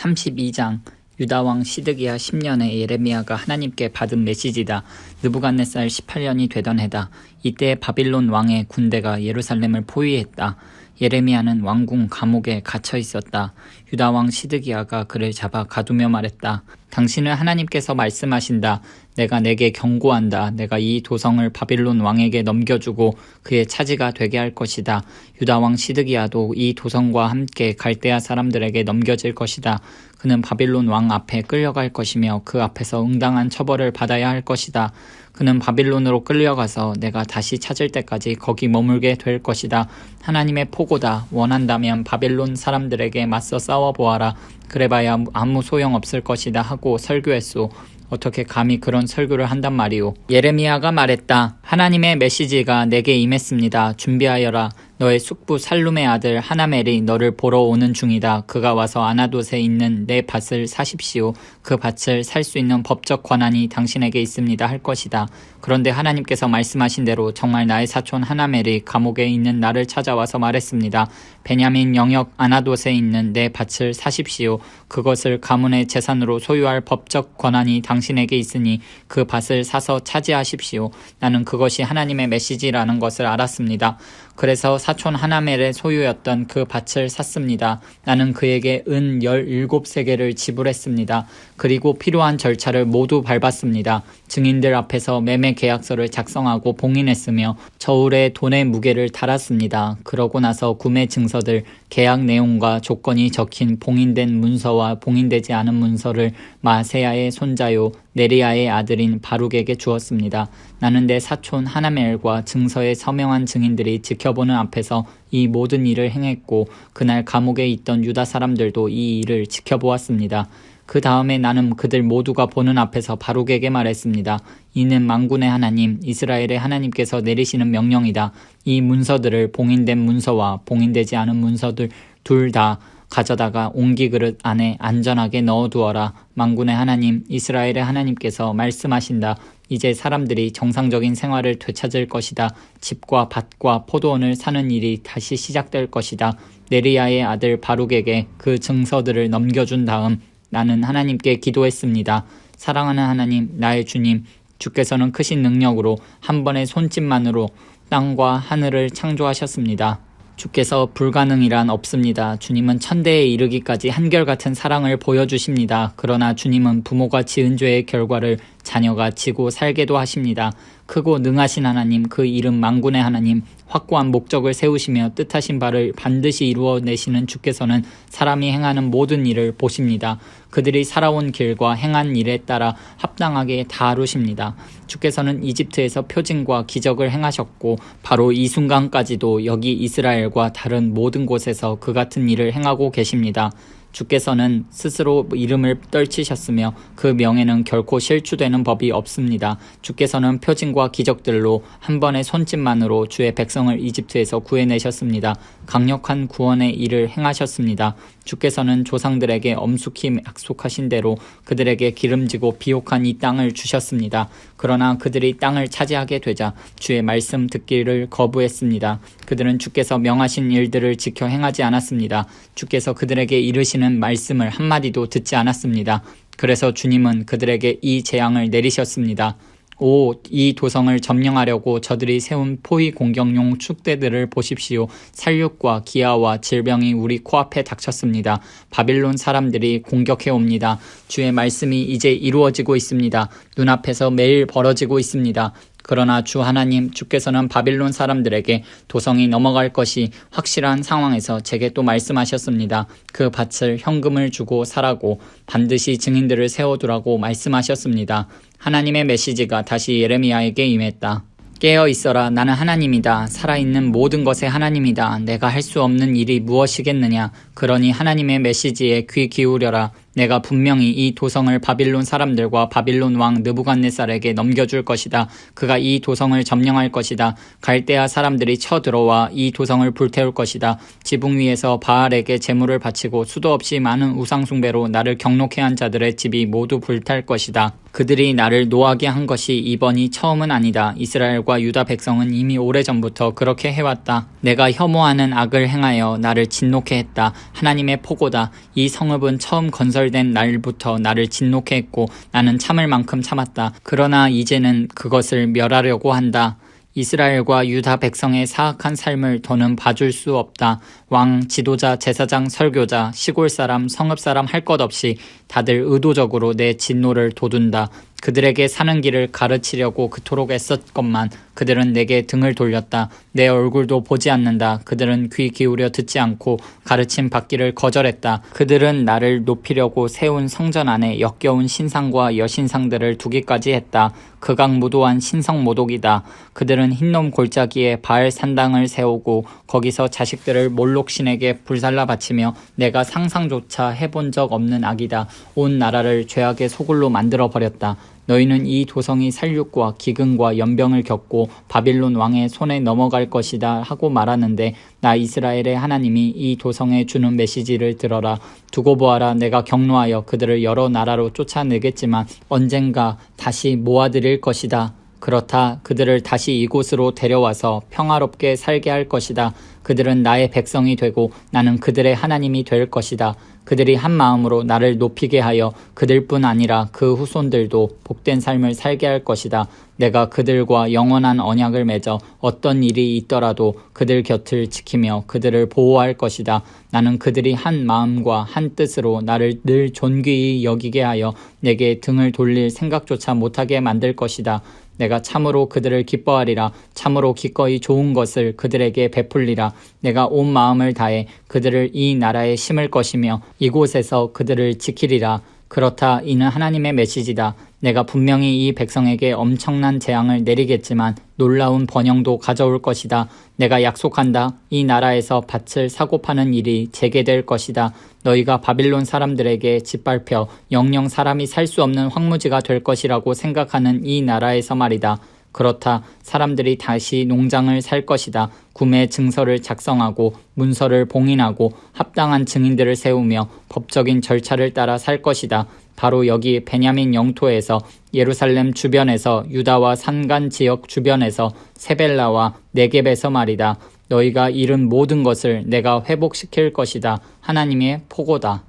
32장 유다왕 시드기야 10년에 예레미야가 하나님께 받은 메시지다. 느부갓네살 18년이 되던 해다. 이때 바빌론 왕의 군대가 예루살렘을 포위했다. 예레미야는 왕궁 감옥에 갇혀 있었다. 유다왕 시드기야가 그를 잡아 가두며 말했다. 당신은 하나님께서 말씀하신다. 내가 내게 경고한다. 내가 이 도성을 바빌론 왕에게 넘겨주고 그의 차지가 되게 할 것이다. 유다왕 시드기야도 이 도성과 함께 갈대아 사람들에게 넘겨질 것이다. 그는 바빌론 왕 앞에 끌려갈 것이며 그 앞에서 응당한 처벌을 받아야 할 것이다. 그는 바빌론으로 끌려가서 내가 다시 찾을 때까지 거기 머물게 될 것이다. 하나님의 포고다. 원한다면 바빌론 사람들에게 맞서 싸워보아라. 그래봐야 아무 소용없을 것이다 하고 설교했소. 어떻게 감히 그런 설교를 한단 말이오. 예레미야가 말했다. 하나님의 메시지가 내게 임했습니다. 준비하여라. 너의 숙부 살룸의 아들 하나멜이 너를 보러 오는 중이다. 그가 와서 아나돗에 있는 내 밭을 사십시오. 그 밭을 살 수 있는 법적 권한이 당신에게 있습니다 할 것이다. 그런데 하나님께서 말씀하신 대로 정말 나의 사촌 하나멜이 감옥에 있는 나를 찾아와서 말했습니다. 베냐민 영역 아나돗에 있는 내 밭을 사십시오. 그것을 가문의 재산으로 소유할 법적 권한이 당신에게 있으니 그 밭을 사서 차지하십시오. 나는 그것이 하나님의 메시지라는 것을 알았습니다. 그래서 사촌 하나멜의 소유였던 그 밭을 샀습니다. 나는 그에게 은 17세겔을 지불했습니다. 그리고 필요한 절차를 모두 밟았습니다. 증인들 앞에서 매매 계약서를 작성하고 봉인했으며 저울에 돈의 무게를 달았습니다. 그러고 나서 구매 증서들, 계약 내용과 조건이 적힌 봉인된 문서와 봉인되지 않은 문서를 마세야의 손자요 네리야의 아들인 바룩에게 주었습니다. 나는 내 사촌 하나멜과 증서에 서명한 증인들이 지켜보는 앞에서 이 모든 일을 행했고 그날 감옥에 있던 유다 사람들도 이 일을 지켜보았습니다. 그 다음에 나는 그들 모두가 보는 앞에서 바룩에게 말했습니다. 이는 만군의 하나님 이스라엘의 하나님께서 내리시는 명령이다. 이 문서들을 봉인된 문서와 봉인되지 않은 문서들 둘 다 가져다가 옹기 그릇 안에 안전하게 넣어두어라. 만군의 하나님 이스라엘의 하나님께서 말씀하신다. 이제 사람들이 정상적인 생활을 되찾을 것이다. 집과 밭과 포도원을 사는 일이 다시 시작될 것이다. 네리야의 아들 바룩에게 그 증서들을 넘겨준 다음 나는 하나님께 기도했습니다. 사랑하는 하나님, 나의 주님, 주께서는 크신 능력으로 한 번의 손짓만으로 땅과 하늘을 창조하셨습니다. 주께서 불가능이란 없습니다. 주님은 천대에 이르기까지 한결같은 사랑을 보여주십니다. 그러나 주님은 부모가 지은 죄의 결과를 자녀가 지고 살게도 하십니다. 크고 능하신 하나님, 그 이름 만군의 하나님, 확고한 목적을 세우시며 뜻하신 바를 반드시 이루어내시는 주께서는 사람이 행하는 모든 일을 보십니다. 그들이 살아온 길과 행한 일에 따라 합당하게 다루십니다. 주께서는 이집트에서 표징과 기적을 행하셨고 바로 이 순간까지도 여기 이스라엘과 다른 모든 곳에서 그 같은 일을 행하고 계십니다. 주께서는 스스로 이름을 떨치셨으며 그 명예는 결코 실추되는 법이 없습니다. 주께서는 표징과 기적들로 한 번의 손짓만으로 주의 백성을 이집트에서 구해내셨습니다. 강력한 구원의 일을 행하셨습니다. 주께서는 조상들에게 엄숙히 약속하신 대로 그들에게 기름지고 비옥한 이 땅을 주셨습니다. 그러나 그들이 땅을 차지하게 되자 주의 말씀 듣기를 거부했습니다. 그들은 주께서 명하신 일들을 지켜 행하지 않았습니다. 주께서 그들에게 이르시는 말씀을 한마디도 듣지 않았습니다. 그래서 주님은 그들에게 이 재앙을 내리셨습니다. 이 도성을 점령하려고 저들이 세운 포위 공격용 축대들을 보십시오. 살육과 기아와 질병이 우리 코앞에 닥쳤습니다. 바빌론 사람들이 공격해옵니다. 주의 말씀이 이제 이루어지고 있습니다. 눈앞에서 매일 벌어지고 있습니다. 그러나 주 하나님 주께서는 바빌론 사람들에게 도성이 넘어갈 것이 확실한 상황에서 제게 또 말씀하셨습니다. 그 밭을 현금을 주고 사라고 반드시 증인들을 세워두라고 말씀하셨습니다. 하나님의 메시지가 다시 예레미야에게 임했다. 깨어 있어라. 나는 하나님이다. 살아있는 모든 것의 하나님이다. 내가 할 수 없는 일이 무엇이겠느냐. 그러니 하나님의 메시지에 귀 기울여라. 내가 분명히 이 도성을 바빌론 사람들과 바빌론 왕 느부갓네살에게 넘겨줄 것이다. 그가 이 도성을 점령할 것이다. 갈대아 사람들이 쳐들어와 이 도성을 불태울 것이다. 지붕 위에서 바알에게 제물을 바치고 수도 없이 많은 우상숭배로 나를 경록해 한 자들의 집이 모두 불탈 것이다. 그들이 나를 노하게 한 것이 이번이 처음은 아니다. 이스라엘과 유다 백성은 이미 오래전부터 그렇게 해왔다. 내가 혐오하는 악을 행하여 나를 진노케 했다. 하나님의 포고다. 이 성읍은 처음 건설된 날부터 나를 진노케 했고 나는 참을 만큼 참았다. 그러나 이제는 그것을 멸하려고 한다. 이스라엘과 유다 백성의 사악한 삶을 더는 봐줄 수 없다. 왕, 지도자, 제사장, 설교자, 시골 사람, 성읍 사람 할 것 없이 다들 의도적으로 내 진노를 돋운다. 그들에게 사는 길을 가르치려고 그토록 애썼건만 그들은 내게 등을 돌렸다. 내 얼굴도 보지 않는다. 그들은 귀 기울여 듣지 않고 가르침 받기를 거절했다. 그들은 나를 높이려고 세운 성전 안에 역겨운 신상과 여신상들을 두기까지 했다. 극악무도한 신성모독이다. 그들은 흰놈 골짜기에 바알 산당을 세우고 거기서 자식들을 몰록신에게 불살라 바치며 내가 상상조차 해본 적 없는 악이다. 온 나라를 죄악의 소굴로 만들어버렸다. 너희는 이 도성이 살육과 기근과 연병을 겪고 바빌론 왕의 손에 넘어갈 것이다 하고 말하는데 나 이스라엘의 하나님이 이 도성에 주는 메시지를 들어라. 두고 보아라. 내가 경노하여 그들을 여러 나라로 쫓아내겠지만 언젠가 다시 모아들일 것이다. 그렇다. 그들을 다시 이곳으로 데려와서 평화롭게 살게 할 것이다. 그들은 나의 백성이 되고 나는 그들의 하나님이 될 것이다. 그들이 한 마음으로 나를 높이게 하여 그들뿐 아니라 그 후손들도 복된 삶을 살게 할 것이다. 내가 그들과 영원한 언약을 맺어 어떤 일이 있더라도 그들 곁을 지키며 그들을 보호할 것이다. 나는 그들이 한 마음과 한 뜻으로 나를 늘 존귀히 여기게 하여 내게 등을 돌릴 생각조차 못하게 만들 것이다. 내가 참으로 그들을 기뻐하리라. 참으로 기꺼이 좋은 것을 그들에게 베풀리라. 내가 온 마음을 다해 그들을 이 나라에 심을 것이며 이곳에서 그들을 지키리라. 그렇다. 이는 하나님의 메시지다. 내가 분명히 이 백성에게 엄청난 재앙을 내리겠지만 놀라운 번영도 가져올 것이다. 내가 약속한다. 이 나라에서 밭을 사고 파는 일이 재개될 것이다. 너희가 바빌론 사람들에게 짓밟혀 영영 사람이 살 수 없는 황무지가 될 것이라고 생각하는 이 나라에서 말이다. 그렇다. 사람들이 다시 농장을 살 것이다. 구매 증서를 작성하고 문서를 봉인하고 합당한 증인들을 세우며 법적인 절차를 따라 살 것이다. 바로 여기 베냐민 영토에서 예루살렘 주변에서 유다와 산간 지역 주변에서 세벨라와 네겝에서 말이다. 너희가 잃은 모든 것을 내가 회복시킬 것이다. 하나님의 포고다.